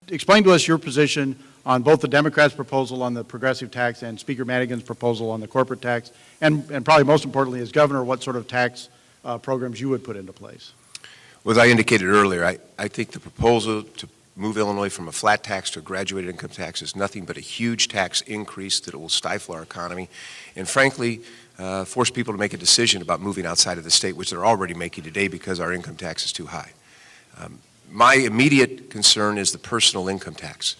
Explain to us your position on both the Democrats' proposal on the progressive tax and Speaker Madigan's proposal on the corporate tax, and probably most importantly, as governor, what sort of tax programs you would put into place. Well, as I indicated earlier, I think the proposal to move Illinois from a flat tax to a graduated income tax is nothing but a huge tax increase that will stifle our economy and, frankly, force people to make a decision about moving outside of the state, which they're already making today because our income tax is too high. My immediate concern is the personal income tax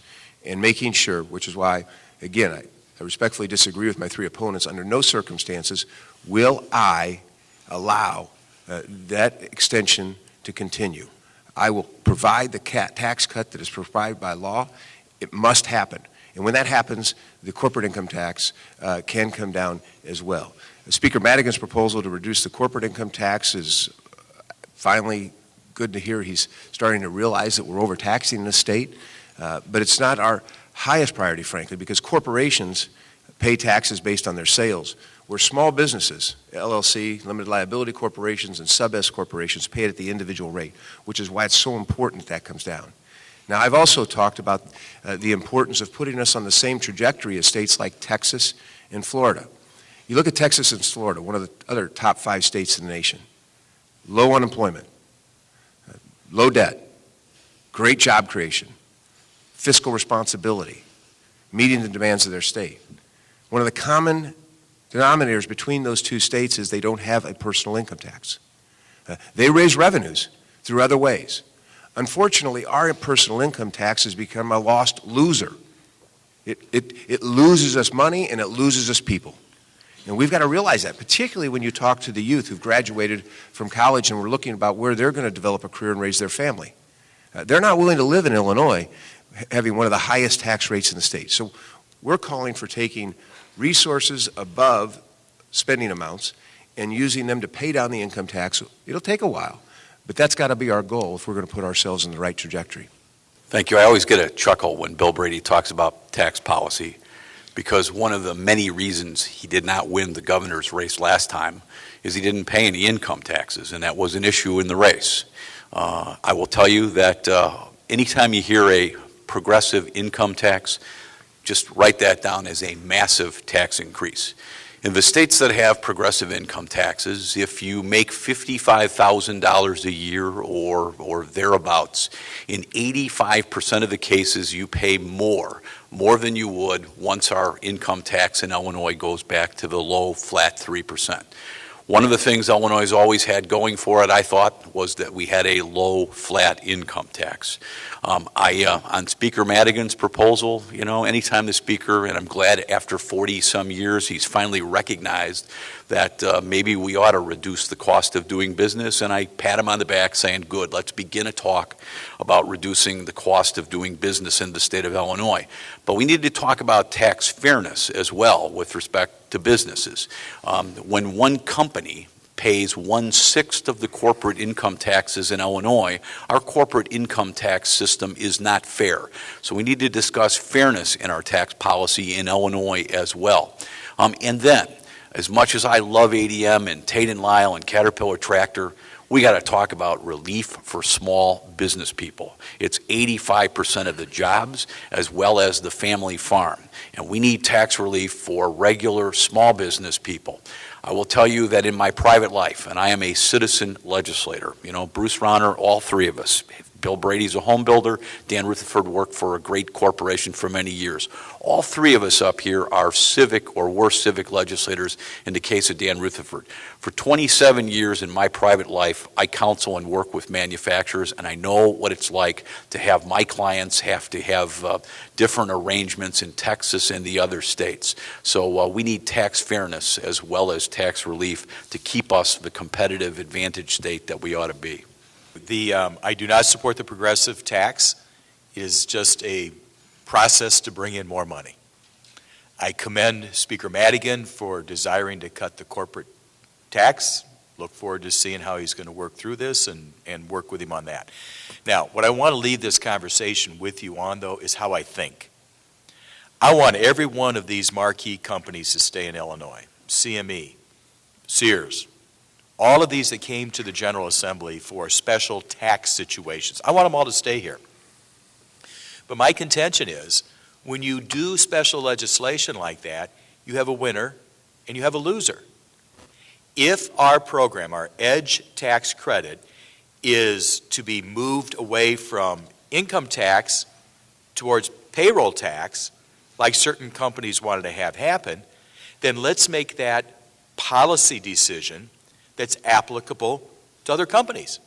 and making sure, which is why, again, I respectfully disagree with my three opponents. Under no circumstances will I allow that extension to continue. I will provide the tax cut that is provided by law. It must happen. And when that happens, the corporate income tax can come down as well. Speaker Madigan's proposal to reduce the corporate income tax is finally good to hear. He's starting to realize that we're overtaxing the state. But it's not our highest priority, frankly, because corporations pay taxes based on their sales, where small businesses, LLC, limited liability corporations, and sub-S corporations pay it at the individual rate, which is why it's so important that comes down. Now, I've also talked about the importance of putting us on the same trajectory as states like Texas and Florida. You look at Texas and Florida, one of the other top 5 states in the nation. Low unemployment, low debt, great job creation, fiscal responsibility, meeting the demands of their state. One of the common denominators between those two states is they don't have a personal income tax. They raise revenues through other ways. Unfortunately, our personal income tax has become a lost loser. It loses us money and it loses us people. And we've got to realize that, particularly when you talk to the youth who've graduated from college and we're looking about where they're going to develop a career and raise their family. They're not willing to live in Illinois having one of the highest tax rates in the state. So we're calling for taking resources above spending amounts and using them to pay down the income tax. It'll take a while, but that's got to be our goal if we're going to put ourselves in the right trajectory. Thank you. I always get a chuckle when Bill Brady talks about tax policy, because one of the many reasons he did not win the governor's race last time is he didn't pay any income taxes, and that was an issue in the race. I will tell you that anytime you hear a progressive income tax, just write that down as a massive tax increase. In the states that have progressive income taxes, if you make $55,000 a year or thereabouts, in 85% of the cases you pay more than you would once our income tax in Illinois goes back to the low, flat 3%. One of the things Illinois has always had going for it, I thought, was that we had a low, flat income tax. On Speaker Madigan's proposal, you know, anytime the Speaker, and I'm glad after 40-some years he's finally recognized that maybe we ought to reduce the cost of doing business, and I pat him on the back saying, good, let's begin a talk about reducing the cost of doing business in the state of Illinois. But we need to talk about tax fairness as well with respect to businesses. When one company pays 1/6 of the corporate income taxes in Illinois, our corporate income tax system is not fair. So we need to discuss fairness in our tax policy in Illinois as well. And then, as much as I love ADM and Tate & Lyle and Caterpillar Tractor, we got to talk about relief for small business people. It's 85% of the jobs as well as the family farm. And we need tax relief for regular small business people. I will tell you that in my private life, and I am a citizen legislator, you know, Bruce Rauner, all three of us, Bill Brady's a home builder, Dan Rutherford worked for a great corporation for many years. All three of us up here are civic or were civic legislators in the case of Dan Rutherford. For 27 years in my private life, I counsel and work with manufacturers, and I know what it's like to have my clients have to have different arrangements in Texas and the other states. So we need tax fairness as well as tax relief to keep us the competitive advantage state that we ought to be. I do not support the progressive tax. It is just a process to bring in more money. I commend Speaker Madigan for desiring to cut the corporate tax. Look forward to seeing how he's going to work through this and work with him on that. Now, what I want to leave this conversation with you on, though, is how I think. I want every one of these marquee companies to stay in Illinois. CME, Sears, all of these that came to the General Assembly for special tax situations. I want them all to stay here. But my contention is, when you do special legislation like that, you have a winner and you have a loser. If our program, our EDGE tax credit, is to be moved away from income tax towards payroll tax, like certain companies wanted to have happen, then let's make that policy decision that's applicable to other companies,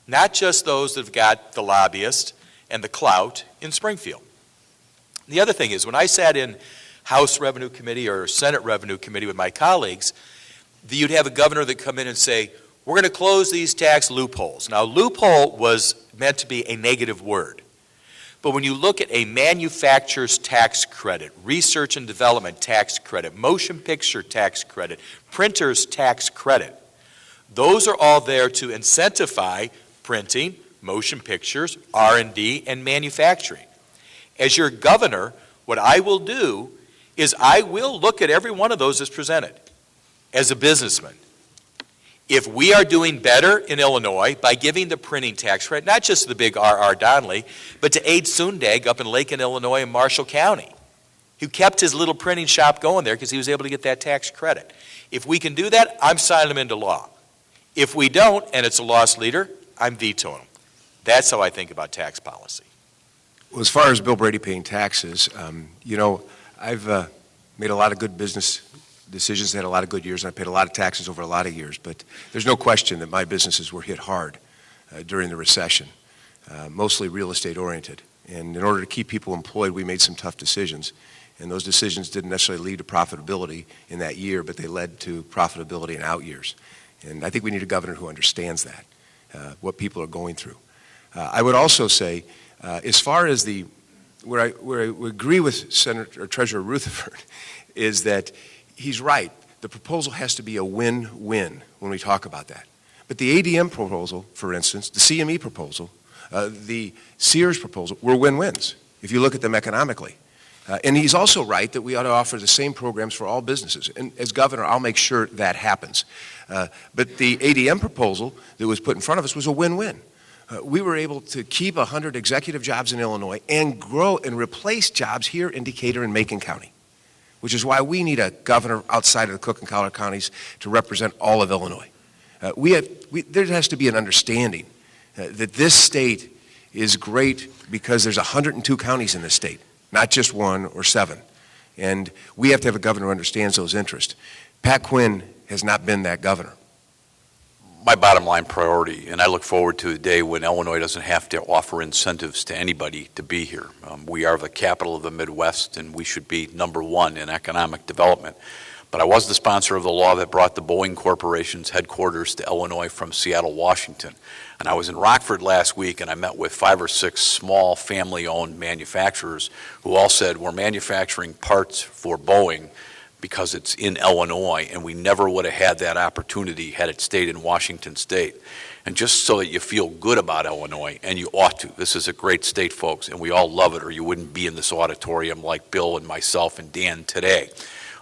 not just those that have got the lobbyist and the clout in Springfield. The other thing is, when I sat in House Revenue Committee or Senate Revenue Committee with my colleagues, you'd have a governor that come in and say, we're going to close these tax loopholes. Now, loophole was meant to be a negative word. But when you look at a manufacturer's tax credit, research and development tax credit, motion picture tax credit, printer's tax credit, those are all there to incentivize printing, motion pictures, R&D, and manufacturing. As your governor, what I will do is I will look at every one of those as presented as a businessman. If we are doing better in Illinois by giving the printing tax credit, not just to the big R.R. Donnelly, but to Abe Sundag up in Lakin, Illinois in Marshall County, who kept his little printing shop going there because he was able to get that tax credit. If we can do that, I'm signing them into law. If we don't, and it's a lost leader, I'm vetoing them. That's how I think about tax policy. Well, as far as Bill Brady paying taxes, I've made a lot of good business decisions, had a lot of good years, and I paid a lot of taxes over a lot of years. But there's no question that my businesses were hit hard during the recession, mostly real estate oriented. And in order to keep people employed, we made some tough decisions. And those decisions didn't necessarily lead to profitability in that year, but they led to profitability in out years. And I think we need a governor who understands that, what people are going through. I would also say, as far as where I agree with Senator or Treasurer Rutherford, is that he's right. The proposal has to be a win-win when we talk about that. But the ADM proposal, for instance, the CME proposal, the Sears proposal, were win-wins if you look at them economically. And he's also right that we ought to offer the same programs for all businesses. And as governor, I'll make sure that happens. But the ADM proposal that was put in front of us was a win-win. We were able to keep 100 executive jobs in Illinois and grow and replace jobs here in Decatur and Macon County, which is why we need a governor outside of the Cook and Collier counties to represent all of Illinois. There has to be an understanding that this state is great because there's 102 counties in this state, not just 1 or 7. And we have to have a governor who understands those interests. Pat Quinn has not been that governor. My bottom line priority, and I look forward to the day when Illinois doesn't have to offer incentives to anybody to be here. We are the capital of the Midwest, and we should be #1 in economic development. But I was the sponsor of the law that brought the Boeing Corporation's headquarters to Illinois from Seattle, Washington. And I was in Rockford last week, and I met with 5 or 6 small family-owned manufacturers who all said, we're manufacturing parts for Boeing because it's in Illinois, and we never would have had that opportunity had it stayed in Washington State. And just so that you feel good about Illinois, and you ought to, this is a great state, folks, and we all love it, or you wouldn't be in this auditorium like Bill and myself and Dan today.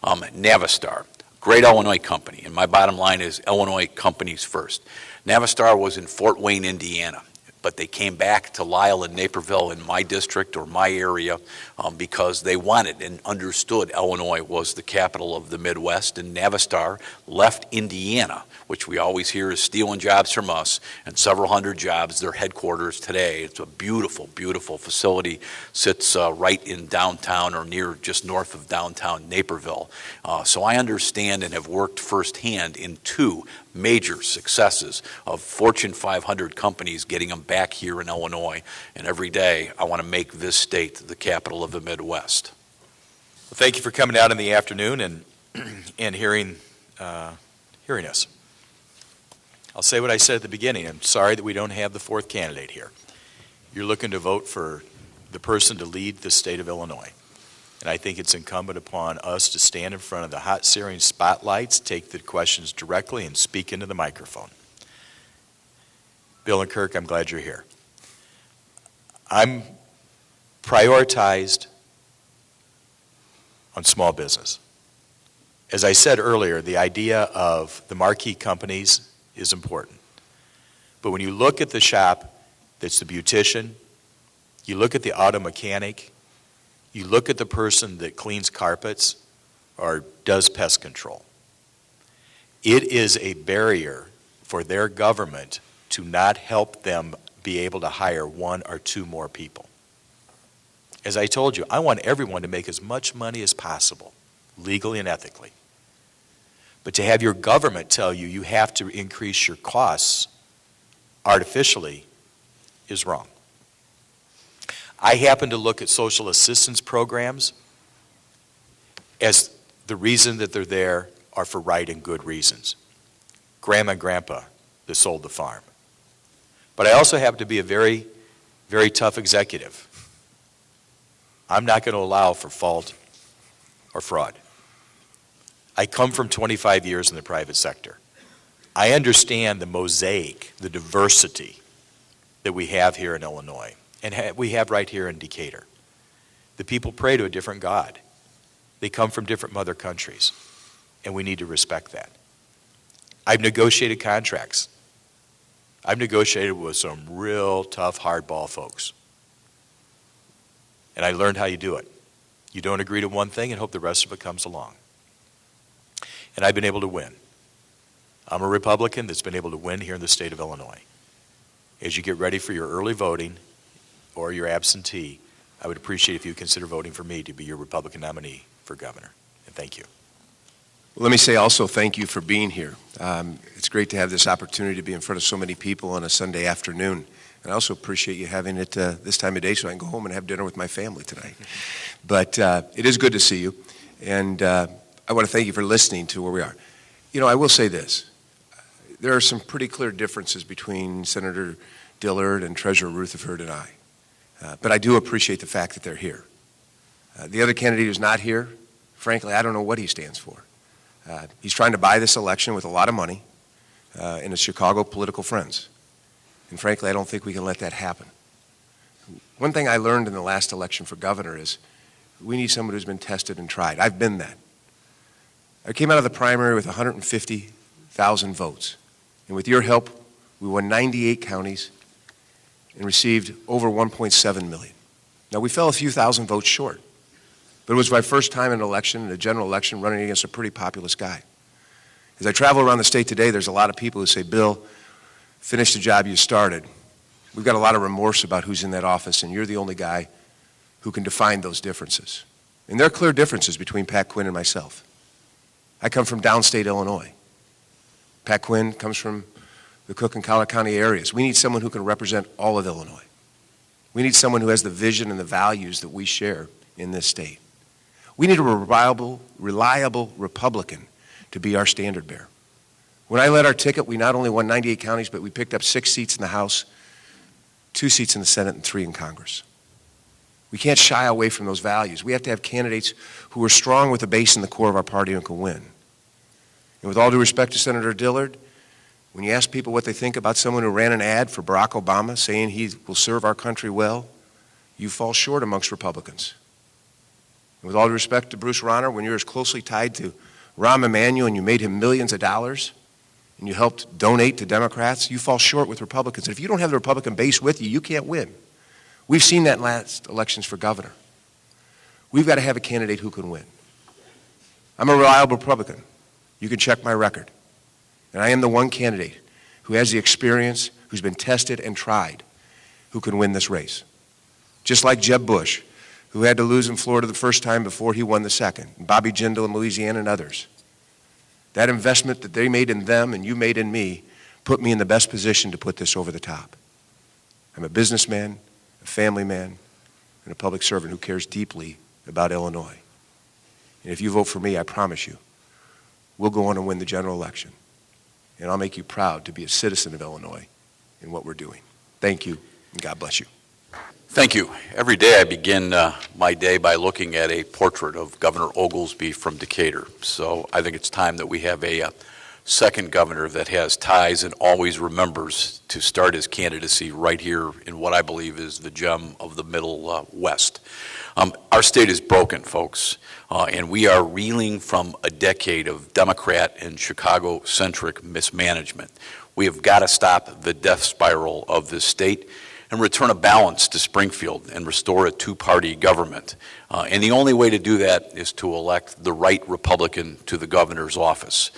Navistar, great Illinois company, and my bottom line is Illinois companies first. Navistar was in Fort Wayne, Indiana, but they came back to Lisle and Naperville in my district or my area because they wanted and understood Illinois was the capital of the Midwest, and Navistar left Indiana, which we always hear is stealing jobs from us, and several hundred jobs, their headquarters today. It's a beautiful, beautiful facility, sits right in downtown or near just north of downtown Naperville. So I understand and have worked firsthand in 2 major successes of Fortune 500 companies getting them back here in Illinois, and every day I want to make this state the capital of the Midwest. Well, thank you for coming out in the afternoon and hearing us. I'll say what I said at the beginning. I'm sorry that we don't have the 4th candidate here. You're looking to vote for the person to lead the state of Illinois. And I think it's incumbent upon us to stand in front of the hot searing spotlights, take the questions directly, and speak into the microphone. Bill and Kirk, I'm glad you're here. I'm prioritized on small business. As I said earlier, the idea of the marquee companies is important. But when you look at the shop that's the beautician You look at the auto mechanic, you look at the person that cleans carpets or does pest control. It is a barrier for their government to not help them be able to hire one or two more people. As I told you, I want everyone to make as much money as possible, legally and ethically. But to have your government tell you you have to increase your costs artificially is wrong. I happen to look at social assistance programs as the reason that they're there are for right and good reasons. Grandma and grandpa that sold the farm. But I also happen to be a very, very tough executive. I'm not going to allow for fault or fraud. I come from 25 years in the private sector. I understand the mosaic, the diversity that we have here in Illinois, and we have right here in Decatur. The people pray to a different God. They come from different mother countries, and we need to respect that. I've negotiated contracts. I've negotiated with some real tough, hardball folks. And I learned how you do it. You don't agree to one thing and hope the rest of it comes along. And I've been able to win. I'm a Republican that's been able to win here in the state of Illinois. As you get ready for your early voting or your absentee, I would appreciate if you consider voting for me to be your Republican nominee for governor. And thank you. Let me say also thank you for being here. It's great to have this opportunity to be in front of so many people on a Sunday afternoon. And I also appreciate you having it this time of day so I can go home and have dinner with my family tonight. But it is good to see you. And I want to thank you for listening to where we are. You know, I will say this. There are some pretty clear differences between Senator Dillard and Treasurer Rutherford and I. But I do appreciate the fact that they're here. The other candidate who's not here, frankly, I don't know what he stands for. He's trying to buy this election with a lot of money and his Chicago political friends. And frankly, I don't think we can let that happen. One thing I learned in the last election for governor is we need someone who's been tested and tried. I've been that. I came out of the primary with 150,000 votes. And with your help, we won 98 counties and received over 1.7 million. Now, we fell a few thousand votes short. But it was my first time in an election, in a general election, running against a pretty populous guy. As I travel around the state today, there's a lot of people who say, Bill, finish the job you started. We've got a lot of remorse about who's in that office, and you're the only guy who can define those differences. And there are clear differences between Pat Quinn and myself. I come from downstate Illinois. Pat Quinn comes from the Cook and Collier County areas. We need someone who can represent all of Illinois. We need someone who has the vision and the values that we share in this state. We need a reliable Republican to be our standard bearer. When I led our ticket, we not only won 98 counties, but we picked up 6 seats in the House, 2 seats in the Senate, and 3 in Congress. We can't shy away from those values. We have to have candidates who are strong with the base in the core of our party and can win. And with all due respect to Senator Dillard, when you ask people what they think about someone who ran an ad for Barack Obama saying he will serve our country well, you fall short amongst Republicans. And with all due respect to Bruce Rauner, when you're as closely tied to Rahm Emanuel and you made him millions of dollars and you helped donate to Democrats, you fall short with Republicans. And if you don't have the Republican base with you, you can't win. We've seen that in last elections for governor. We've got to have a candidate who can win. I'm a reliable Republican. You can check my record. And I am the one candidate who has the experience, who's been tested and tried, who can win this race. Just like Jeb Bush, who had to lose in Florida the first time before he won the second, and Bobby Jindal in Louisiana and others. That investment that they made in them and you made in me put me in the best position to put this over the top. I'm a businessman, a family man, and a public servant who cares deeply about Illinois. And if you vote for me, I promise you, we'll go on and win the general election. And I'll make you proud to be a citizen of Illinois in what we're doing. Thank you, and God bless you. Thank you. Every day I begin my day by looking at a portrait of Governor Oglesby from Decatur. So I think it's time that we have a second governor that has ties and always remembers to start his candidacy right here in what I believe is the gem of the Middle West. Our state is broken, folks, and we are reeling from a decade of Democrat and Chicago-centric mismanagement. We have got to stop the death spiral of this state. and return a balance to Springfield and restore a two-party government. And the only way to do that is to elect the right Republican to the governor's office.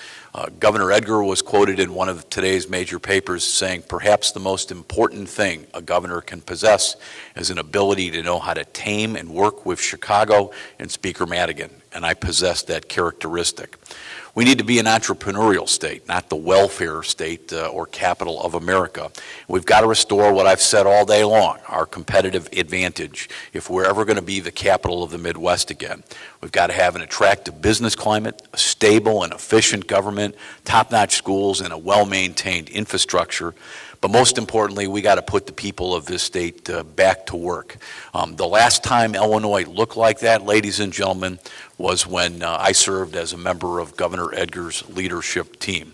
Governor Edgar was quoted in one of today's major papers saying, perhaps the most important thing a governor can possess is an ability to know how to tame and work with Chicago and Speaker Madigan, and I possess that characteristic. We need to be an entrepreneurial state, not the welfare state or capital of America. We've got to restore what I've said all day long, our competitive advantage, if we're ever going to be the capital of the Midwest again. We've got to have an attractive business climate, a stable and efficient government, top-notch schools, and a well-maintained infrastructure. But most importantly, we got to put the people of this state back to work. The last time Illinois looked like that, ladies and gentlemen, was when I served as a member of Governor Edgar's leadership team.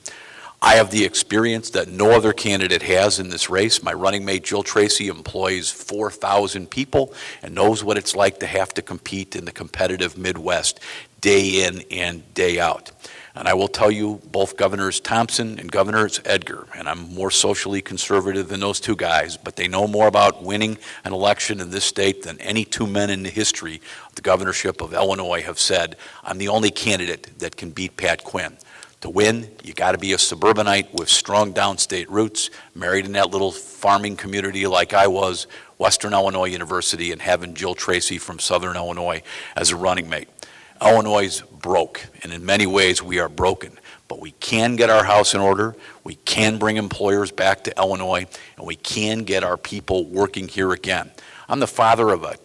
I have the experience that no other candidate has in this race. My running mate, Jill Tracy, employs 4,000 people and knows what it's like to have to compete in the competitive Midwest day in and day out. And I will tell you, both Governors Thompson and Governors Edgar, and I'm more socially conservative than those two guys, but they know more about winning an election in this state than any two men in the history of the governorship of Illinois have said. I'm the only candidate that can beat Pat Quinn. To win, you got to be a suburbanite with strong downstate roots, married in that little farming community like I was, Western Illinois University, and having Jill Tracy from Southern Illinois as a running mate. Illinois is broke, and in many ways we are broken. But we can get our house in order, we can bring employers back to Illinois, and we can get our people working here again. I'm the father of a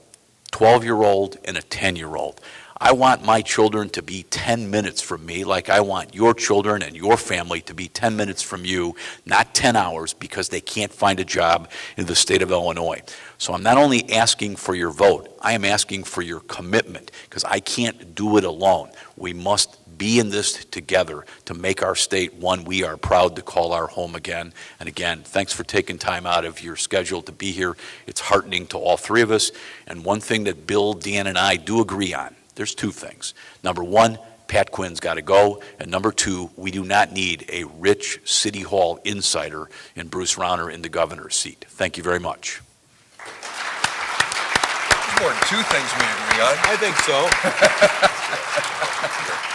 12-year-old and a 10-year-old. I want my children to be 10 minutes from me, like I want your children and your family to be 10 minutes from you, not 10 hours, because they can't find a job in the state of Illinois. So I'm not only asking for your vote, I am asking for your commitment, because I can't do it alone. We must be in this together to make our state one we are proud to call our home again. And again, thanks for taking time out of your schedule to be here. It's heartening to all three of us. And one thing that Bill, Dan, and I do agree on, there's two things. Number one, Pat Quinn's got to go. And number two, we do not need a rich City Hall insider in Bruce Rauner in the governor's seat. Thank you very much. There's more than two things we agree on. I think so.